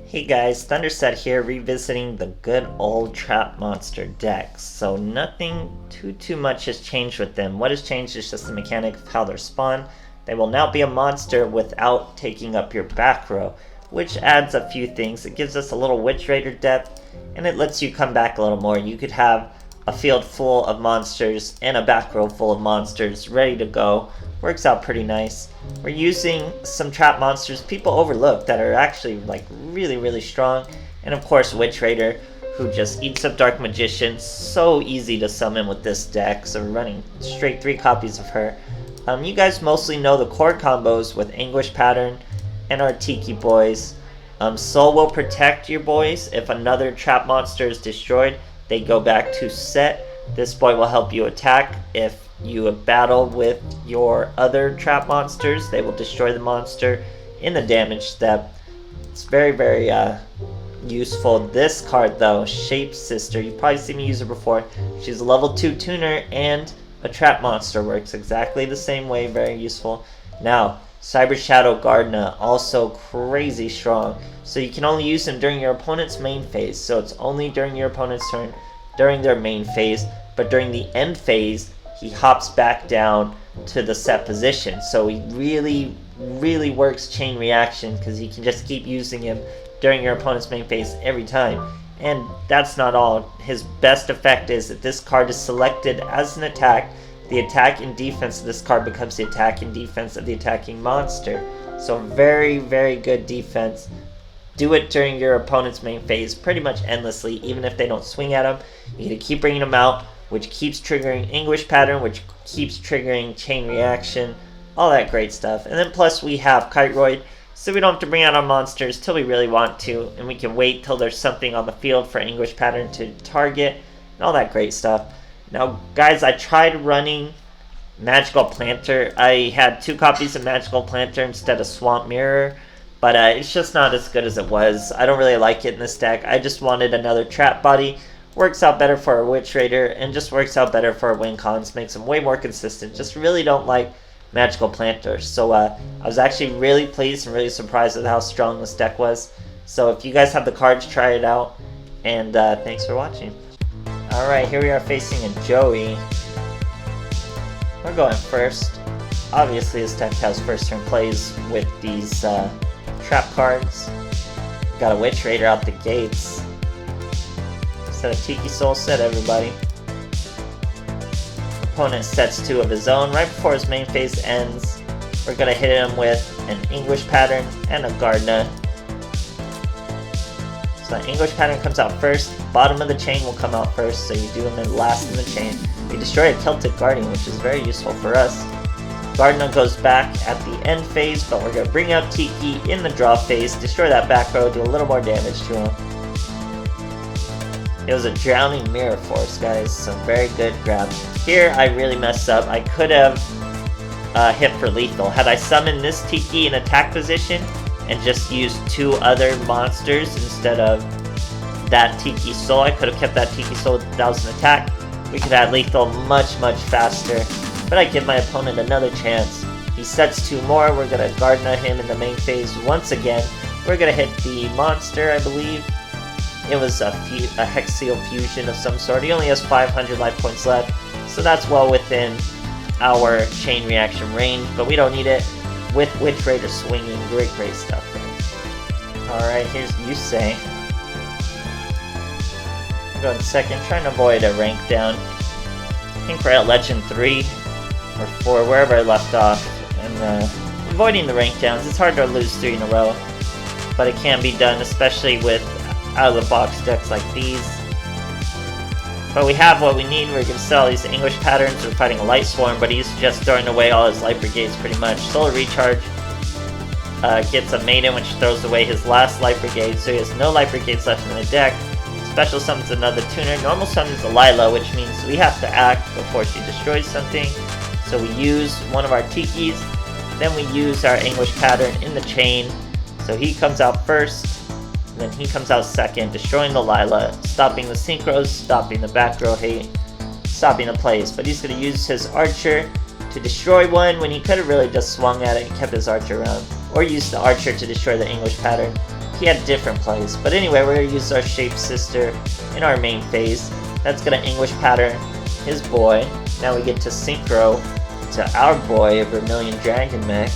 Hey guys, Thunderset here, revisiting the good old Trap Monster decks. So nothing too much has changed with them. What has changed is just the mechanic of how they're spawned. They will now be a monster without taking up your back row, which adds a few things. It gives us a little Witch Raider depth, and it lets you come back a little more. You could have a field full of monsters and a back row full of monsters ready to go. Works out pretty nice. We're using some trap monsters people overlook that are actually like really strong, and of course Witch Raider, who just eats up Dark Magician. So easy to summon with this deck, so we're running straight 3 copies of her. You guys mostly know the core combos with Anguish Pattern and our Tiki Boys. Soul will protect your boys. If another trap monster is destroyed, they go back to set. This boy will help you attack. If you have battled with your other trap monsters, they will destroy the monster in the damage step. It's very useful. This card though, Shape Sister, you've probably seen me use her before. She's a level 2 tuner and a trap monster. Works exactly the same way, very useful. Now, Cyber Shadow Gardna, also crazy strong. So you can only use him during your opponent's main phase. So it's only during your opponent's turn, during their main phase. But during the end phase, he hops back down to the set position. So he really works chain reaction, because you can just keep using him during your opponent's main phase every time. And that's not all. His best effect is that this card is selected as an attack. The attack and defense of this card becomes the attack and defense of the attacking monster. So very good defense. Do it during your opponent's main phase pretty much endlessly, even if they don't swing at him. You gotta keep bringing him out, which keeps triggering Anguish Pattern, which keeps triggering Chain Reaction, all that great stuff. And then plus we have Kiteroid, so we don't have to bring out our monsters till we really want to, and we can wait till there's something on the field for Anguish Pattern to target, and all that great stuff. Now guys, I tried running Magical Planter. I had 2 copies of Magical Planter instead of Swamp Mirror, but it's just not as good as it was. I don't really like it in this deck. I just wanted another trap body. Works out better for a Witch Raider, and just works out better for our win cons, makes them way more consistent. Just really don't like Magical Planter. So I was actually really pleased and really surprised at how strong this deck was. So if you guys have the cards, try it out, and thanks for watching. Alright, here we are facing a Joey. We're going first. Obviously this deck has first turn plays with these trap cards. Got a Witch Raider out the gates. Set a Tiki Soul set, everybody. Opponent sets 2 of his own. Right before his main phase ends, we're going to hit him with an Anguish Pattern and a Gardna. So the Anguish Pattern comes out first. Bottom of the chain will come out first, so you do him in last in the chain. We destroy a Celtic Guardian, which is very useful for us. Gardna goes back at the end phase, but we're going to bring out Tiki in the draw phase, destroy that back row, do a little more damage to him. It was a Drowning Mirror Force, guys, so very good grab. Here I really messed up. I could have hit for lethal. Had I summoned this Tiki in attack position and just used 2 other monsters instead of that Tiki Soul, I could have kept that Tiki Soul with 1,000 attack. We could add lethal much faster, but I give my opponent another chance. He sets 2 more. We're going to Gardna him in the main phase once again. We're going to hit the monster, I believe. It was a Hexial Fusion of some sort. He only has 500 life points left, so that's well within our chain reaction range, but we don't need it with Witch Raider swinging. Great stuff there. Alright, here's Yusei. I'm going second, trying to avoid a rank down. I think we're at Legend 3 or 4, wherever I left off, and avoiding the rank downs. It's hard to lose 3 in a row, but it can be done, especially with out-of-the-box decks like these. But we have what we need. We're going to sell these Anguish Patterns. We're fighting a Light Swarm, but he's just throwing away all his Light Brigades pretty much. Solar Recharge gets a Maiden, which throws away his last Light Brigade, so he has no Light Brigades left in the deck. Special summons another tuner. Normal summons a Lila, which means we have to act before she destroys something. So we use one of our Tikis, then we use our Anguish Pattern in the chain. So he comes out first. Then he comes out second, destroying the Lila, stopping the synchros, stopping the back row hate, stopping the plays. But he's going to use his Archer to destroy one when he could have really just swung at it and kept his Archer around. Or used the Archer to destroy the Anguish Pattern. he had different plays. But anyway, we're going to use our Shape Sister in our main phase. That's going to English pattern his boy. Now we get to Synchro to our boy, Vermilion Dragon Mech.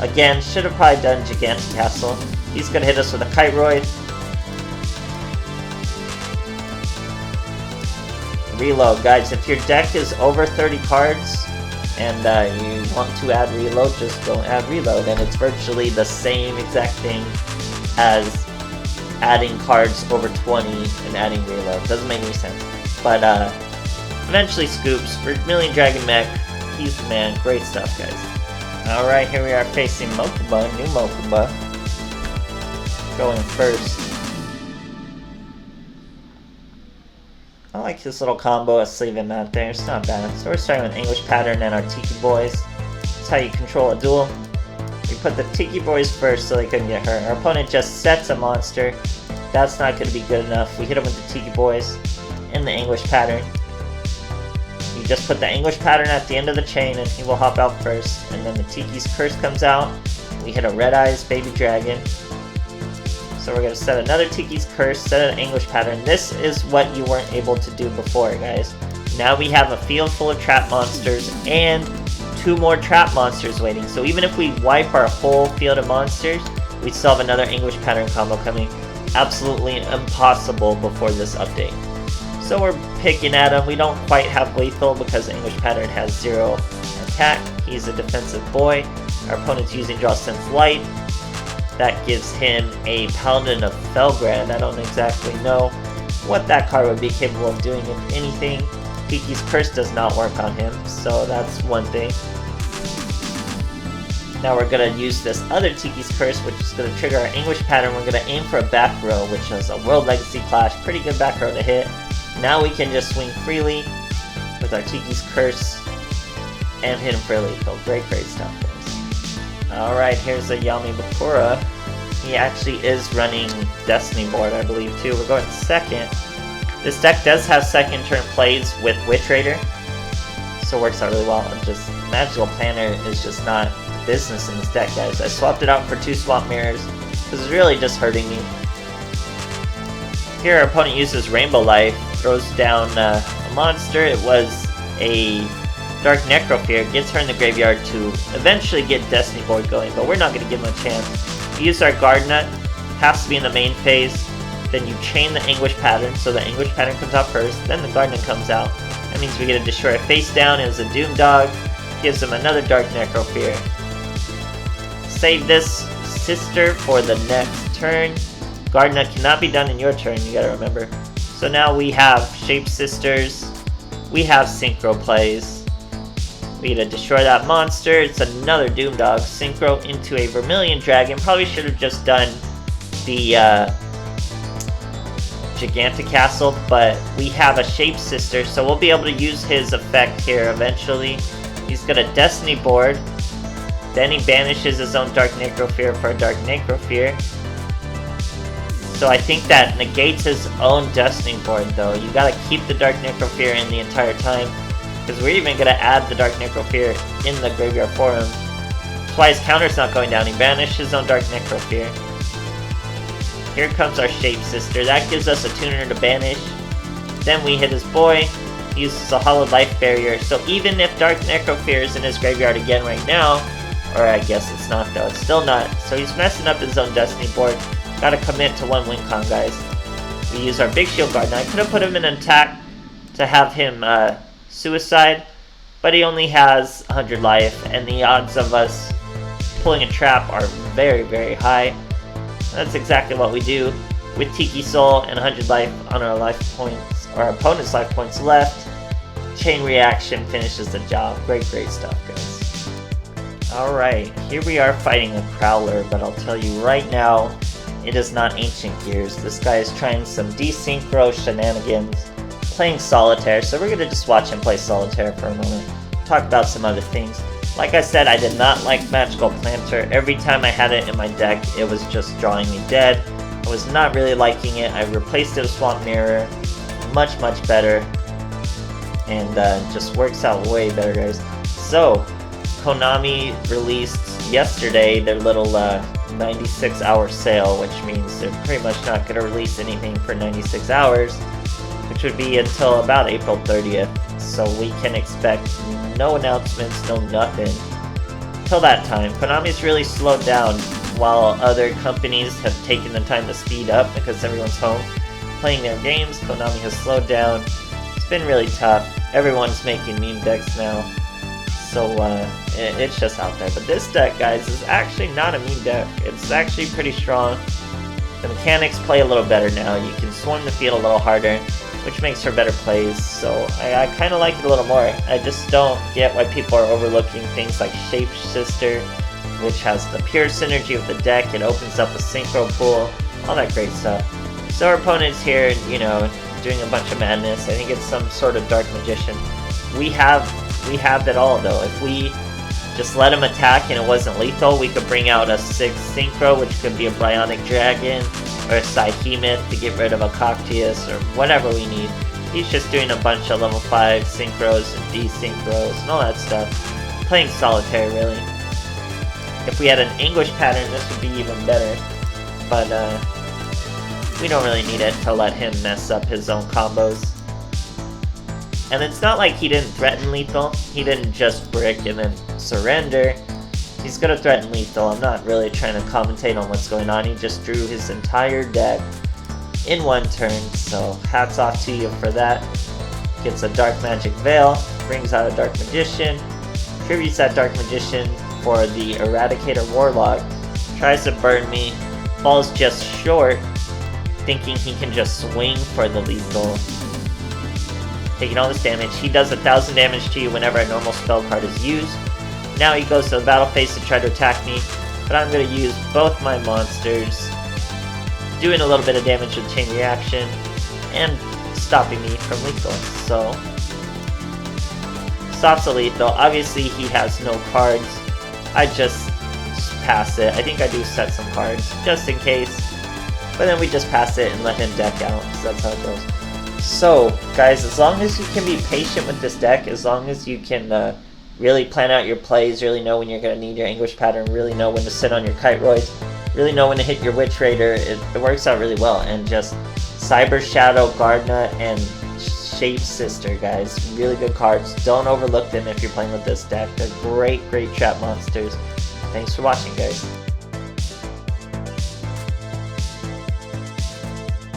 Again, should have probably done Gigantic Castle. He's going to hit us with a Kiteroid. Reload, guys. If your deck is over 30 cards and you want to add reload, just go add reload, and it's virtually the same exact thing as adding cards over 20 and adding reload. Doesn't make any sense. But eventually Scoops, Vermilion Dragon Mech, he's the man. Great stuff, guys. Alright, here we are facing Mokuba, new Mokuba. Going first. I like his little combo of sleeve him out there, it's not bad. So we're starting with English Pattern and our Tiki Boys. That's how you control a duel. We put the Tiki Boys first so they couldn't get hurt. Our opponent just sets a monster. That's not going to be good enough. We hit him with the Tiki Boys in the English Pattern. You just put the English Pattern at the end of the chain and he will hop out first. And then the Tiki's Curse comes out. We hit a Red Eyes Baby Dragon. So we're going to set another Tiki's Curse, set an English Pattern. This is what you weren't able to do before, guys. Now we have a field full of trap monsters and 2 more trap monsters waiting. So even if we wipe our whole field of monsters, we still have another English Pattern combo coming. Absolutely impossible before this update. So we're picking at him. We don't quite have lethal because English Pattern has 0 attack. He's a defensive boy. Our opponent's using Draw Sense Light. That gives him a Paladin of Felgrad. I don't exactly know what that card would be capable of doing, if anything. Tiki's Curse does not work on him, so that's one thing. Now we're going to use this other Tiki's Curse, which is going to trigger our English Pattern. We're going to aim for a back row, which is a World Legacy Clash. Pretty good back row to hit. Now we can just swing freely with our Tiki's Curse and hit him for a lethal. Great stuff, guys. Alright, here's a Yami Bakura. He actually is running Destiny board, I believe, too. We're going second. This deck does have second turn plays with Witch Raider, so it works out really well. Just Magical Planner is just not business in this deck, guys. I swapped it out for 2 Swamp Mirrors, because it's really just hurting me. Here our opponent uses Rainbow Life, throws down a monster. It was a Dark Necrofear, gets her in the graveyard to eventually get Destiny board going, but we're not going to give him a chance. We use our Gardenet, has to be in the main phase, then you chain the English Pattern, so the English Pattern comes out first, then the Gardenet comes out. That means we get to destroy it face down. It was a Doom Dog, gives him another Dark Necrofear. Save this sister for the next turn. Gardenet cannot be done in your turn, you gotta remember. So now we have Shape Sisters, we have Synchro plays. We get to destroy that monster. It's another Doom Dog. Synchro into a Vermilion Dragon. Probably should have just done the Gigantic Castle, but we have a Shape Sister, so we'll be able to use his effect here eventually. He's got a Destiny board. Then he banishes his own Dark Necrofear for a Dark Necrofear. So I think that negates his own Destiny board, though. You gotta keep the Dark Necrofear in the entire time, because we're even going to add the Dark Necrofear in the graveyard for him. That's why his counter's not going down. He banished his own Dark Necrofear. Here comes our Shape Sister. That gives us a tuner to banish. Then we hit his boy. He uses a Hollow Life Barrier. So even if Dark Necrofear is in his graveyard again right now, or I guess it's not though, it's still not. So he's messing up his own Destiny board. Gotta commit to 1 win con, guys. We use our Big Shield Guard. Now I could have put him in attack to have him suicide, but he only has 100 life, and the odds of us pulling a trap are very high. That's exactly what we do with Tiki Soul and 100 life on our life points, our opponent's life points left. Chain Reaction finishes the job. Great stuff, guys. Alright, here we are fighting a Prowler, but I'll tell you right now, it is not Ancient Gears. This guy is trying some desynchro shenanigans, playing Solitaire, so we're going to just watch him play Solitaire for a moment, talk about some other things. Like I said, I did not like Magical Planter. Every time I had it in my deck, it was just drawing me dead. I was not really liking it. I replaced it with Swamp Mirror, much better, and just works out way better, guys. So, Konami released yesterday their little 96-hour sale, which means they're pretty much not going to release anything for 96 hours, which would be until about April 30th. So we can expect no announcements, no nothing till that time. Konami's really slowed down while other companies have taken the time to speed up because everyone's home playing their games. Konami has slowed down. It's been really tough. Everyone's making meme decks now, so it's just out there. But this deck, guys, is actually not a meme deck. It's actually pretty strong. The mechanics play a little better now. You can swarm the field a little harder, which makes for better plays, so I kind of like it a little more. I just don't get why people are overlooking things like Shapeshifter, which has the pure synergy of the deck. It opens up a synchro pool, all that great stuff. So our opponent's here, you know, doing a bunch of madness. I think it's some sort of Dark Magician. We have it all, though. If we just let him attack and it wasn't lethal, we could bring out a 6 synchro, which could be a Bionic Dragon, or a Psychemoth to get rid of a Cocteus, or whatever we need. He's just doing a bunch of level 5 synchros and desynchros and all that stuff. Playing solitaire, really. If we had an English pattern, this would be even better. But, we don't really need it to let him mess up his own combos. And it's not like he didn't threaten lethal. He didn't just brick and then surrender. He's gonna threaten lethal. I'm not really trying to commentate on what's going on. He just drew his entire deck in one turn, so hats off to you for that. Gets a Dark Magic Veil, brings out a Dark Magician, tributes that Dark Magician for the Eradicator Warlock, tries to burn me, falls just short, thinking he can just swing for the lethal. Taking all this damage, he does 1,000 damage to you whenever a normal spell card is used. Now he goes to the battle phase to try to attack me, but I'm going to use both my monsters, doing a little bit of damage with Chain Reaction, and stopping me from lethal. So, stops the lethal. Obviously he has no cards. I just pass it. I think I do set some cards, just in case. But then we just pass it and let him deck out, so that's how it goes. So, guys, as long as you can be patient with this deck, as long as you can really plan out your plays, really know when you're going to need your English pattern, really know when to sit on your Kite Royce, really know when to hit your Witch Raider, it works out really well. And just Cyber Shadow, Gardna, and Shape Sister, guys, really good cards. Don't overlook them if you're playing with this deck. They're great, great trap monsters. Thanks for watching, guys.